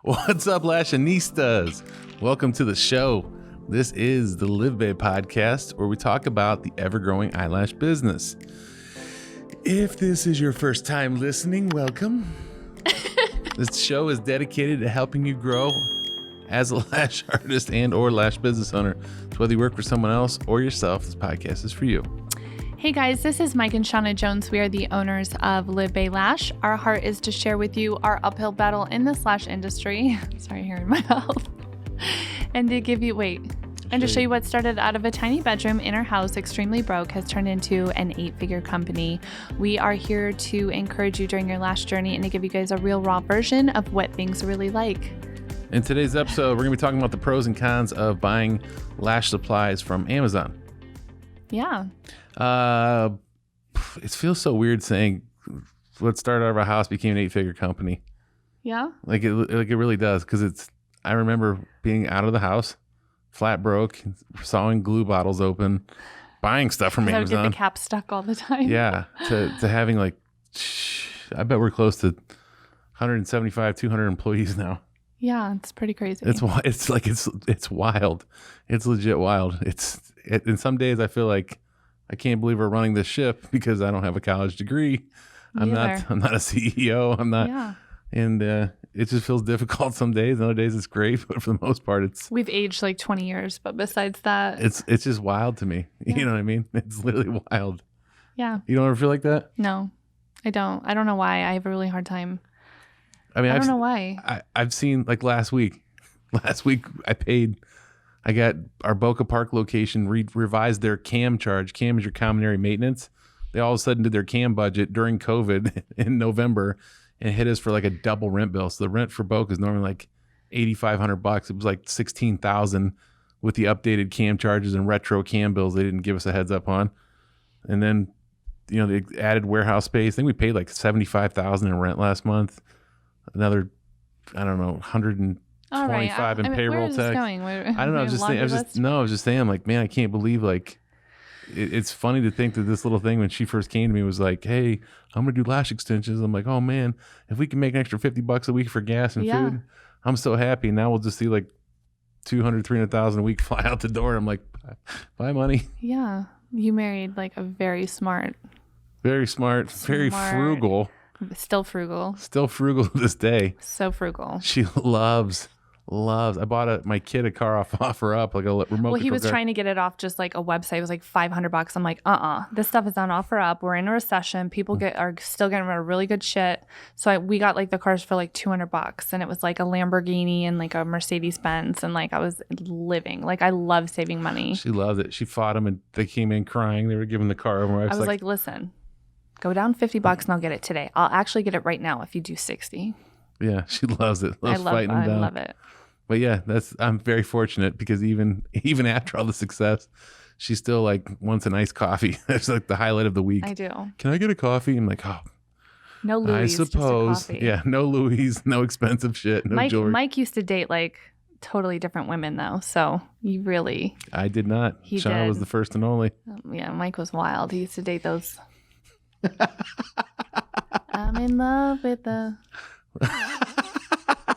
What's up, Lashinistas? Welcome to the show. This is the LivBay podcast, where we talk about the ever-growing eyelash business. If this is your first time listening, welcome. This show is dedicated to helping you grow as a lash artist and or lash business owner. So whether you work for someone else or yourself, this podcast is for you. Hey guys, this is Mike and Shauna Jones. We are the owners of LivBay Lash. Our heart is to share with you our uphill battle in the lash industry. Sorry, hair in my mouth. And to give you, and to show you what started out of a tiny bedroom in our house, extremely broke, has turned into an 8-figure company. We are here to encourage you during your lash journey and to give you guys a real raw version of what things are really like. In today's episode, we're going to be talking about the pros and cons of buying lash supplies from Amazon. Yeah. It feels so weird saying what started out of our house became an 8-figure company. Yeah. Like it really does. Cause I remember being out of the house, flat broke, sawing glue bottles open, buying stuff from Amazon. I would get the cap stuck all the time. Yeah. To having I bet we're close to 175, 200 employees now. Yeah. It's pretty crazy. It's wild. It's legit wild. And some days I feel like I can't believe we're running this ship because I don't have a college degree. I'm not a CEO. I'm not. Yeah. And it just feels difficult some days. Other days it's great, but for the most part, we've aged like 20 years. But besides that, it's just wild to me. Yeah. You know what I mean? It's literally wild. Yeah. You don't ever feel like that? No, I don't. I don't know why. I have a really hard time. I mean, I don't know why. I've seen last week I got our Boca Park location revised their CAM charge. CAM is your common area maintenance. They all of a sudden did their CAM budget during COVID in November and hit us for a double rent bill. So the rent for Boca is normally $8,500. It was $16,000 with the updated CAM charges and retro CAM bills they didn't give us a heads up on. And then, they added warehouse space. I think we paid $75,000 in rent last month. Another, I don't know, 125 in payroll tax. I don't know. I was just saying, man, I can't believe it's funny to think that this little thing when she first came to me was like, hey, I'm gonna do lash extensions. I'm like, oh man, if we can make an extra $50 a week for gas and food, I'm so happy. Now we'll just see $200,000-300,000 a week fly out the door. I'm like, bye money. Yeah, you married a very smart, very frugal. Still frugal to this day. So frugal. She loves. I bought my kid a car off OfferUp, a remote. Well, he was trying to get it off just a website. It was $500. I'm like, this stuff is on OfferUp. We're in a recession. People are still getting rid of really good shit. So we got the cars for $200, and it was a Lamborghini and a Mercedes Benz, and I was living. I love saving money. She loves it. She fought them, and they came in crying. They were giving the car over. I was like, listen, go down $50, and I'll get it today. I'll actually get it right now if you do 60. Yeah, she loves it. Fighting them down. I love it. But yeah, I'm very fortunate because even after all the success, she's still wants a nice coffee. That's the highlight of the week. I do. Can I get a coffee? I'm like, oh, no Louis. I suppose. Just a coffee. Yeah, no Louis, no expensive shit, no jewelry. Mike used to date totally different women though, so you really. I did not. Shauna was the first and only. Yeah, Mike was wild. He used to date those. I'm in love with the.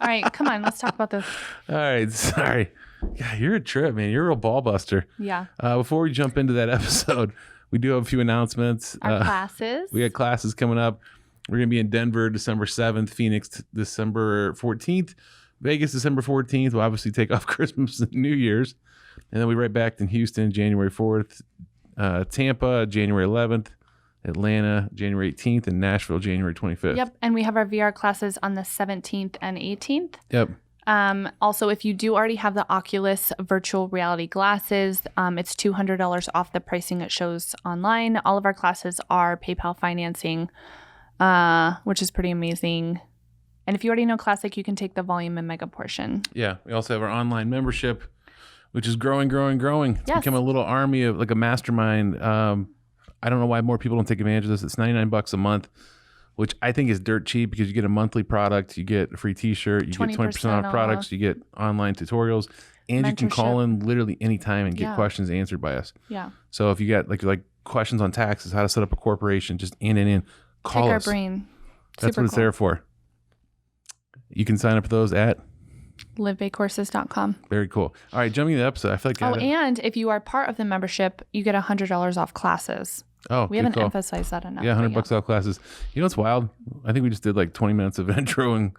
All right, come on, let's talk about this. All right, sorry. Yeah, you're a trip, man. You're a real ball buster. Yeah. Before we jump into that episode, we do have a few announcements. Our classes. We got classes coming up. We're going to be in Denver December 7th, Phoenix December 14th, Vegas December 14th. We'll obviously take off Christmas and New Year's. And then we right back in Houston January 4th, Tampa January 11th. Atlanta, January 18th, and Nashville, January 25th. Yep, and we have our VR classes on the 17th and 18th. Yep. Also, if you do already have the Oculus virtual reality glasses, it's $200 off the pricing it shows online. All of our classes are PayPal financing, which is pretty amazing. And if you already know Classic, you can take the volume and mega portion. Yeah, we also have our online membership, which is growing. It's become a little army of a mastermind. I don't know why more people don't take advantage of this. It's $99 a month, which I think is dirt cheap because you get a monthly product, you get a free t-shirt, you get 20% off products, you get online tutorials, and you can call in literally anytime and get questions answered by us. Yeah. So if you got questions on taxes, how to set up a corporation, just call us. Take our brain. That's what it's there for. You can sign up for those at LivBayCourses.com. Very cool. All right, jumping to the episode. I feel like and if you are part of the membership, you get $100 off classes. Oh, we haven't emphasized that enough. Yeah, $100 off classes. You know what's wild? I think we just did like 20 minutes of introing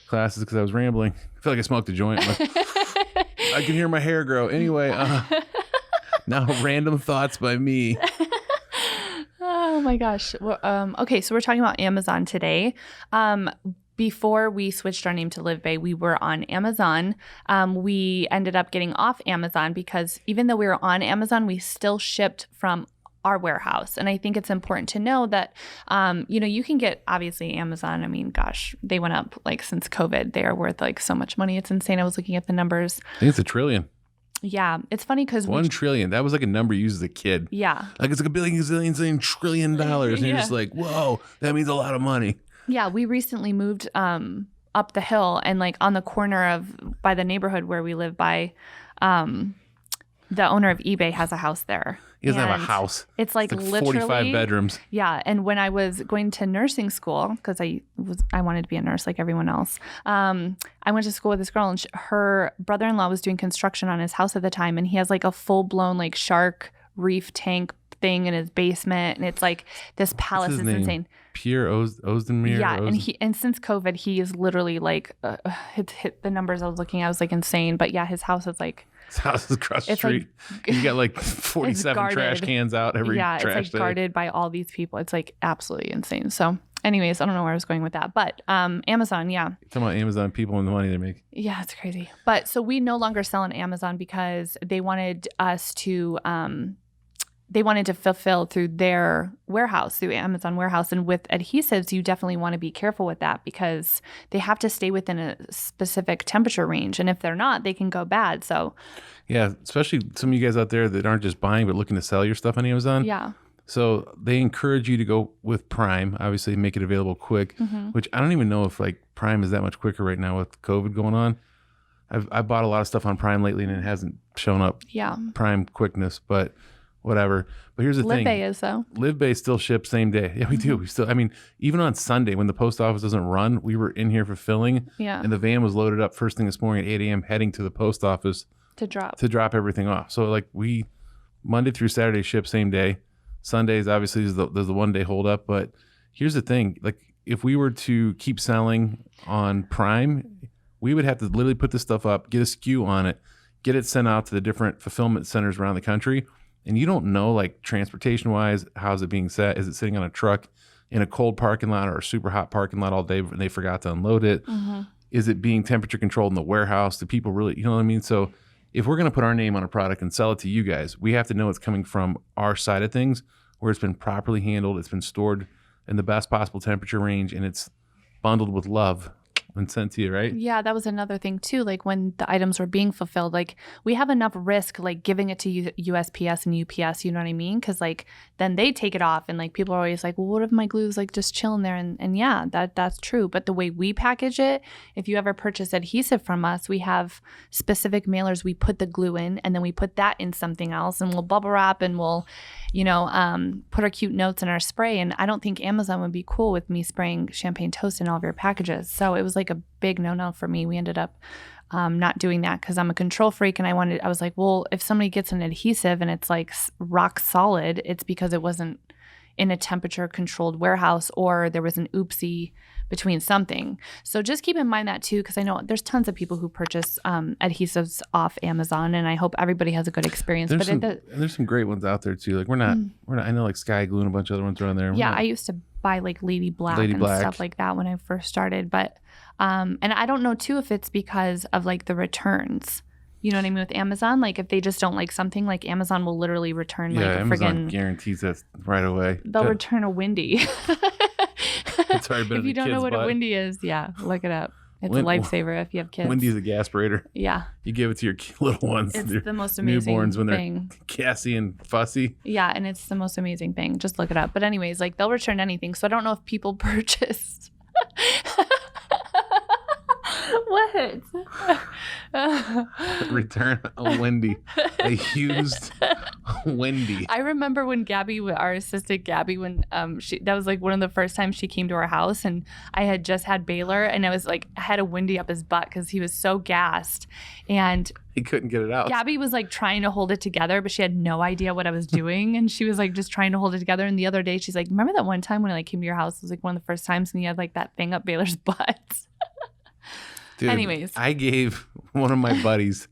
classes because I was rambling. I feel like I smoked a joint. I can hear my hair grow. Anyway, now random thoughts by me. Oh my gosh. Well, okay, so we're talking about Amazon today. Before we switched our name to LivBay, we were on Amazon. We ended up getting off Amazon because even though we were on Amazon, we still shipped from our warehouse. And I think it's important to know that, you can get, obviously, Amazon. I mean, gosh, they went up like since COVID. They are worth like so much money. It's insane. I was looking at the numbers. I think it's $1 trillion. Yeah. It's funny because $1 trillion. That was like a number you used as a kid. Yeah. Like it's like a billion, gazillion, zillion, $1 trillion. And you're just like, whoa, that means a lot of money. Yeah. We recently moved up the hill and like on the corner by the neighborhood where we live by, the owner of eBay has a house there. He doesn't have a house. It's like literally 45 bedrooms. Yeah. And when I was going to nursing school, because I wanted to be a nurse like everyone else, I went to school with this girl and her brother-in-law was doing construction on his house at the time. And he has like a full-blown like shark reef tank thing in his basement. And it's like this palace is insane. Pierre Ozdemir. Yeah. And since COVID, he is literally like, hit the numbers I was looking at. I was like insane. But yeah, his house is like, his house is across the street. You got like 47 trash cans out every trash day. Yeah, it's like guarded by all these people. It's like absolutely insane. So anyways, I don't know where I was going with that. But Amazon, yeah. You're talking about Amazon people and the money they make. Yeah, it's crazy. But so we no longer sell on Amazon because they wanted us to fulfill through their warehouse, through Amazon warehouse. And with adhesives, you definitely want to be careful with that because they have to stay within a specific temperature range. And if they're not, they can go bad. So yeah, especially some of you guys out there that aren't just buying, but looking to sell your stuff on Amazon. Yeah. So they encourage you to go with Prime, obviously make it available quick, which I don't even know if like Prime is that much quicker right now with COVID going on. I bought a lot of stuff on Prime lately and it hasn't shown up Prime quickness, but whatever. But here's the thing. LivBay is though. LivBay still ships same day. Yeah, we do. We still, even on Sunday when the post office doesn't run, we were in here fulfilling. Yeah. And the van was loaded up first thing this morning at 8 a.m. heading to the post office to drop everything off. So like we Monday through Saturday ship same day. Sundays obviously there's the 1 day hold up. But here's the thing. Like if we were to keep selling on Prime, we would have to literally put this stuff up, get a SKU on it, get it sent out to the different fulfillment centers around the country. And you don't know, like transportation wise, how's it being set? Is it sitting on a truck in a cold parking lot or a super hot parking lot all day and they forgot to unload it? Is it being temperature controlled in the warehouse? Do people really, you know what I mean? So if we're going to put our name on a product and sell it to you guys, we have to know it's coming from our side of things where it's been properly handled. It's been stored in the best possible temperature range and it's bundled with love and sent to you, right? Yeah, that was another thing too. Like when the items were being fulfilled, like we have enough risk like giving it to USPS and UPS, you know what I mean? Because like then they take it off and like people are always like, well, what if my glue's like just chilling there? And yeah, that's true. But the way we package it, if you ever purchase adhesive from us, we have specific mailers. We put the glue in and then we put that in something else and we'll bubble wrap and we'll, put our cute notes in our spray. And I don't think Amazon would be cool with me spraying champagne toast in all of your packages. So it was like a big no-no for me. We ended up not doing that because I'm a control freak and I was like, well, if somebody gets an adhesive and it's like rock solid, it's because it wasn't in a temperature controlled warehouse or there was an oopsie between something. So just keep in mind that too, because I know there's tons of people who purchase adhesives off Amazon and I hope everybody has a good experience. There's some great ones out there too. Like we're not, I know like Sky Glue and a bunch of other ones are on there. I used to buy like Lady Black stuff like that when I first started. But, and I don't know too if it's because of like the returns. You know what I mean? With Amazon, like if they just don't like something, like Amazon will literally return like a Amazon guarantees that right away. They'll return a Windy. It's already been if you don't know what a Windy is, look it up. It's a lifesaver if you have kids. Windy's a gasparator. Yeah. You give it to your little ones. It's the most amazing newborns when thing. They're gassy and fussy. Yeah, and it's the most amazing thing. Just look it up. But anyways, like they'll return anything. So I don't know if people purchase What? Return a Wendy. A used Wendy. I remember when Gabby, our assistant Gabby, when that was like one of the first times she came to our house, and I had just had Baylor, and I was like, I had a Wendy up his butt because he was so gassed, and he couldn't get it out. Gabby was like trying to hold it together, but she had no idea what I was doing, and she was like just trying to hold it together. And the other day, she's like, "Remember that one time when I like came to your house? It was like one of the first times, and you had like that thing up Baylor's butt." Dude, anyways, I gave one of my buddies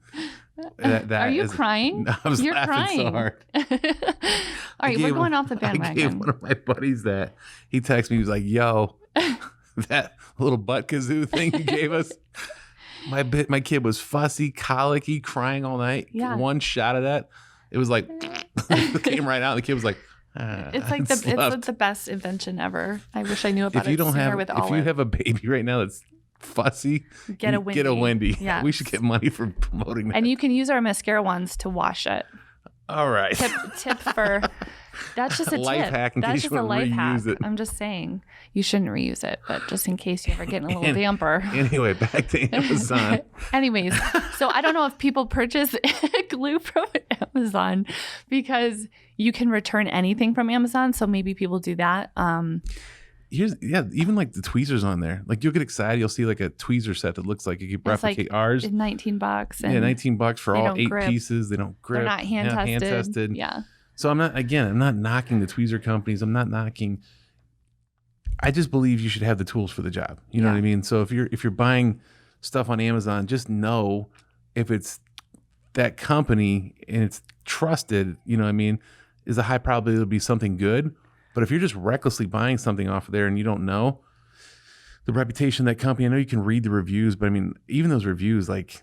that Are you crying? I was You're laughing crying. so hard. All right, we're going off the bandwagon. I gave one of my buddies that. He texted me. He was like, "Yo, that little butt kazoo thing you gave us." My kid was fussy, colicky, crying all night. Yeah. One shot of that, it was like it came right out. The kid was like, it's like the best invention ever. I wish I knew about it sooner with Olive. If you have a baby right now that's fussy, get a Wendy. Yeah. We should get money for promoting that. And you can use our mascara wands to wash it. All right. Tip for that's just a life tip. hack in That's case just you a want to life hack. reuse it. I'm just saying you shouldn't reuse it, but just in case you ever get in a little damper. Anyway, back to Amazon. Anyways, so I don't know if people purchase glue from Amazon because you can return anything from Amazon. So maybe people do that. Even like the tweezers on there. Like you'll get excited. You'll see like a tweezer set that looks like it could replicate ours. It's $19. And $19 for all 8 grip. pieces. They don't grip. They're not hand tested. Yeah. So I'm not knocking the tweezer companies. I'm not knocking. I just believe you should have the tools for the job. You know what I mean? So if you're buying stuff on Amazon, just know if it's that company and it's trusted, you know what I mean, is a high probability it'll be something good. But if you're just recklessly buying something off of there and you don't know the reputation of that company, I know you can read the reviews, but I mean, even those reviews, like,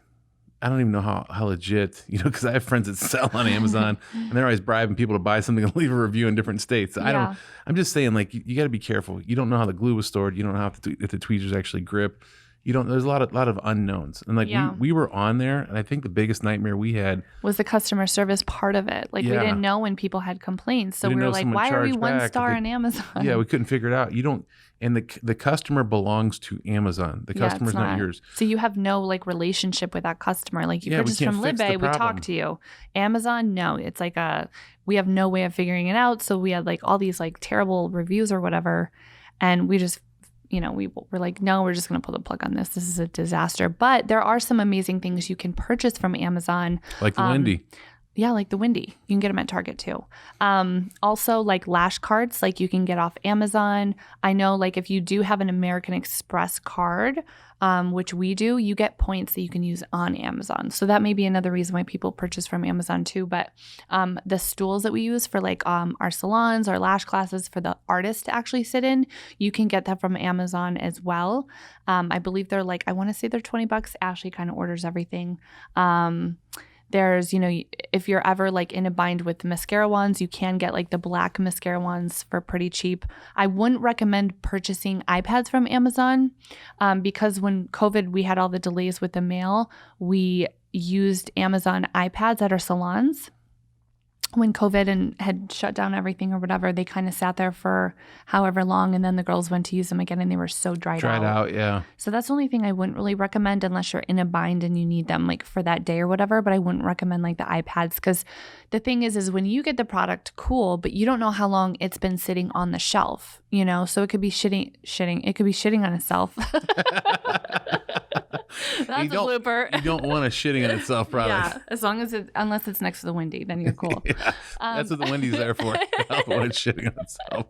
I don't even know how legit, you know, because I have friends that sell on Amazon and they're always bribing people to buy something and leave a review in different states. I'm just saying, like, you got to be careful. You don't know how the glue was stored. You don't know if the tweezers actually grip. There's a lot of unknowns. And like we were on there, and I think the biggest nightmare we had was the customer service part of it. Like we didn't know when people had complaints. So we were like, why are we 1 star on Amazon? Yeah, we couldn't figure it out. And the customer belongs to Amazon. The customer's not yours. So you have no like relationship with that customer. Like you purchase from LivBay, we talk to you. Amazon, no. It's like we have no way of figuring it out. So we had like all these like terrible reviews or whatever. And we just, we were like, no, we're just going to pull the plug on this. This is a disaster. But there are some amazing things you can purchase from Amazon. Like the Wendy. Yeah, like the Wendy. You can get them at Target too. Also, like lash cards, like you can get off Amazon. I know, like if you do have an American Express card, which we do, you get points that you can use on Amazon. So that may be another reason why people purchase from Amazon too. But the stools that we use for like our salons, our lash classes for the artists to actually sit in, you can get that from Amazon as well. I believe they're like, I want to say they're $20. Ashley kind of orders everything. There's, if you're ever like in a bind with mascara wands, you can get like the black mascara wands for pretty cheap. I wouldn't recommend purchasing iPads from Amazon because when COVID, we had all the delays with the mail. We used Amazon iPads at our salons. When COVID and had shut down everything or whatever, they kind of sat there for however long, and then the girls went to use them again, and they were so dried out. Yeah. So that's the only thing I wouldn't really recommend unless you're in a bind and you need them like for that day or whatever. But I wouldn't recommend like the iPads because the thing is when you get the product, cool, but you don't know how long it's been sitting on the shelf. So it could be shitting. It could be shitting on itself. That's a blooper. You don't want a shitting on itself product. Yeah, unless it's next to the Wendy, then you're cool. Yeah, that's what the Wendy's there for. Help when it's shitting on itself.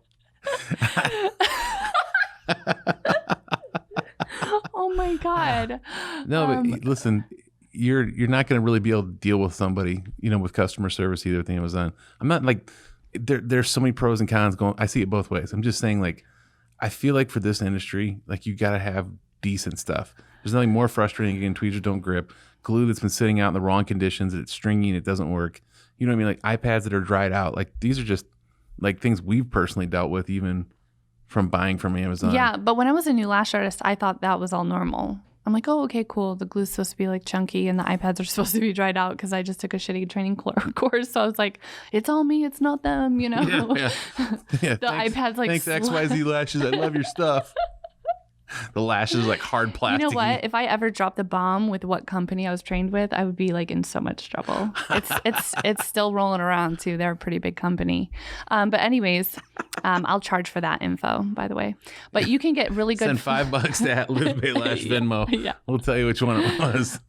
Oh my God. No, but listen, you're not going to really be able to deal with somebody, with customer service either with Amazon. I'm not like there's so many pros and cons going. I see it both ways. I'm just saying, like, I feel like for this industry, like you got to have decent stuff. There's nothing more frustrating. Again, tweezers don't grip. Glue that's been sitting out in the wrong conditions. It's stringy and it doesn't work. You know what I mean? Like iPads that are dried out. Like these are just like things we've personally dealt with even from buying from Amazon. Yeah, but when I was a new lash artist, I thought that was all normal. I'm like, oh, okay, cool. The glue's supposed to be like chunky and the iPads are supposed to be dried out because I just took a shitty training course. So I was like, it's all me. It's not them, Yeah. The iPad's like... Thanks XYZ Lashes. I love your stuff. The lashes like hard plastic. You know what? If I ever dropped the bomb with what company I was trained with, I would be like in so much trouble. It's still rolling around too. They're a pretty big company. But anyways, I'll charge for that info, by the way. But you can get really good. Send $5 to at LivBay Lash Venmo. Yeah. We'll tell you which one it was.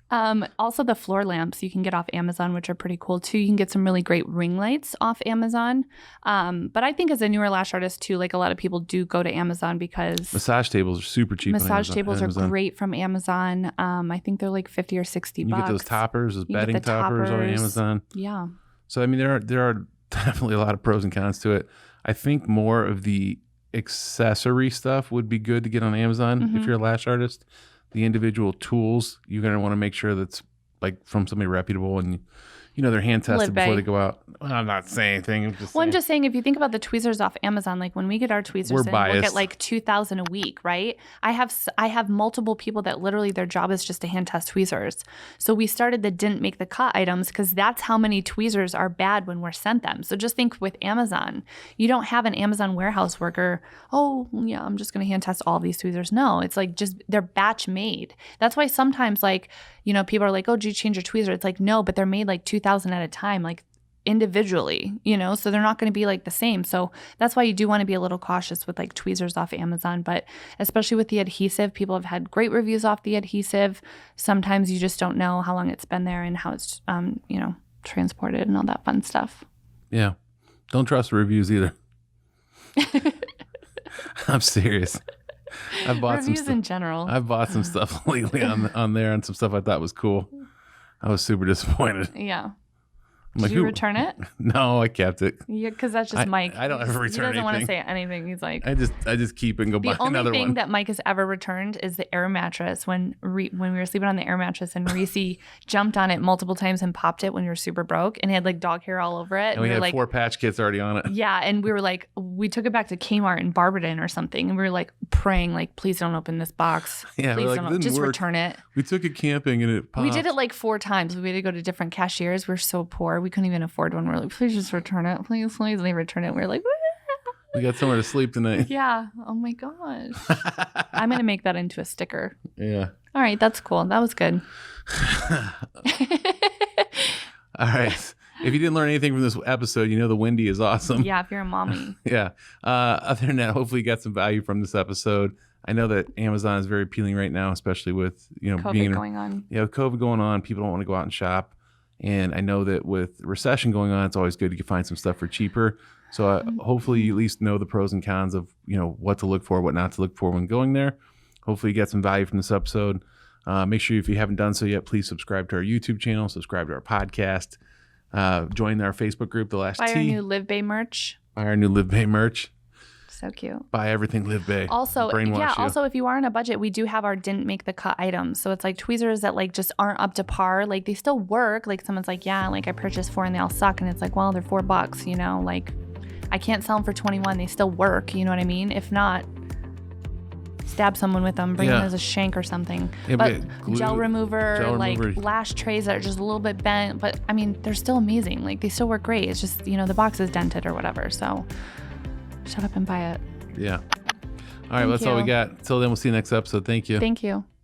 Also the floor lamps you can get off Amazon, which are pretty cool too. You can get some really great ring lights off Amazon. But I think as a newer lash artist too, like a lot of people do go to Amazon because massage tables are super cheap. Massage tables are great from Amazon. I think they're like $50 or $60. You get those toppers, those bedding toppers on Amazon. Yeah. So I mean, there are definitely a lot of pros and cons to it. I think more of the accessory stuff would be good to get on Amazon if you're a lash artist. The individual tools, you're going to want to make sure that's like from somebody reputable and you know they're hand tested before they go out. Well, I'm not saying anything. I'm just saying if you think about the tweezers off Amazon, like when we get our tweezers in, we'll get like 2,000 a week, right? I have multiple people that literally their job is just to hand test tweezers. So we started the didn't make the cut items because that's how many tweezers are bad when we're sent them. So just think with Amazon, you don't have an Amazon warehouse worker, oh yeah, I'm just going to hand test all these tweezers. No, it's like just they're batch made. That's why sometimes like, you know, people are like, oh, did you change your tweezer? It's like, no, but they're made like 2,000 at a time, like individually, you know, so they're not going to be like the same. So that's why you do want to be a little cautious with like tweezers off Amazon, but especially with the adhesive, people have had great reviews off the adhesive. Sometimes you just don't know how long it's been there and how it's, you know, transported and all that fun stuff. Yeah. Don't trust the reviews either. I'm serious. I've bought reviews some stuff in general. I've bought some stuff lately on there and some stuff I thought was cool. I was super disappointed. Yeah. I'm Did you return it? No, I kept it. Yeah, because that's just Mike. I don't ever return anything. He doesn't want to say anything. He's like, I just keep it and go buy another one. The only thing that Mike has ever returned is the air mattress. When we were sleeping on the air mattress and Reese jumped on it multiple times and popped it when we were super broke and it had like dog hair all over it. And we had like, 4 patch kits already on it. Yeah, and we were like, we took it back to Kmart in Barberton or something, and we were like praying, like, please don't open this box. Yeah, please like, don't, just return it. We took it camping and it popped. We did it like 4 times. We had to go to different cashiers. We were so poor. We couldn't even afford one. We were like, please just return it. Please. And they returned it. We were like, woo! We got somewhere to sleep tonight. Yeah. Oh my gosh. I'm going to make that into a sticker. Yeah. All right. That's cool. That was good. All right. If you didn't learn anything from this episode, you know the Wendy is awesome. Yeah, if you're a mommy. Yeah. Other than that, hopefully you got some value from this episode. I know that Amazon is very appealing right now, especially with COVID going on. Yeah, with COVID going on, people don't want to go out and shop. And I know that with recession going on, it's always good to find some stuff for cheaper. So hopefully you at least know the pros and cons of what to look for, what not to look for when going there. Hopefully you get some value from this episode. Make sure if you haven't done so yet, please subscribe to our YouTube channel, subscribe to our podcast, join our Facebook group, The Last T. Buy our new LivBay merch. Buy our new LivBay merch. So cute. Buy everything LivBay. Also, also if you are on a budget, we do have our didn't make the cut items. So it's like tweezers that like just aren't up to par. Like they still work. Like someone's like, yeah, like I purchased 4 and they all suck. And it's like, well, they're $4, like I can't sell them for 21. They still work. You know what I mean? If not, stab someone with them, bring them as a shank or something. Yeah, but gel remover, lash trays that are just a little bit bent. But I mean, they're still amazing. Like they still work great. It's just, the box is dented or whatever. So shut up and buy it. Yeah. All right, that's all we got. Until then, we'll see you next episode. Thank you. Thank you.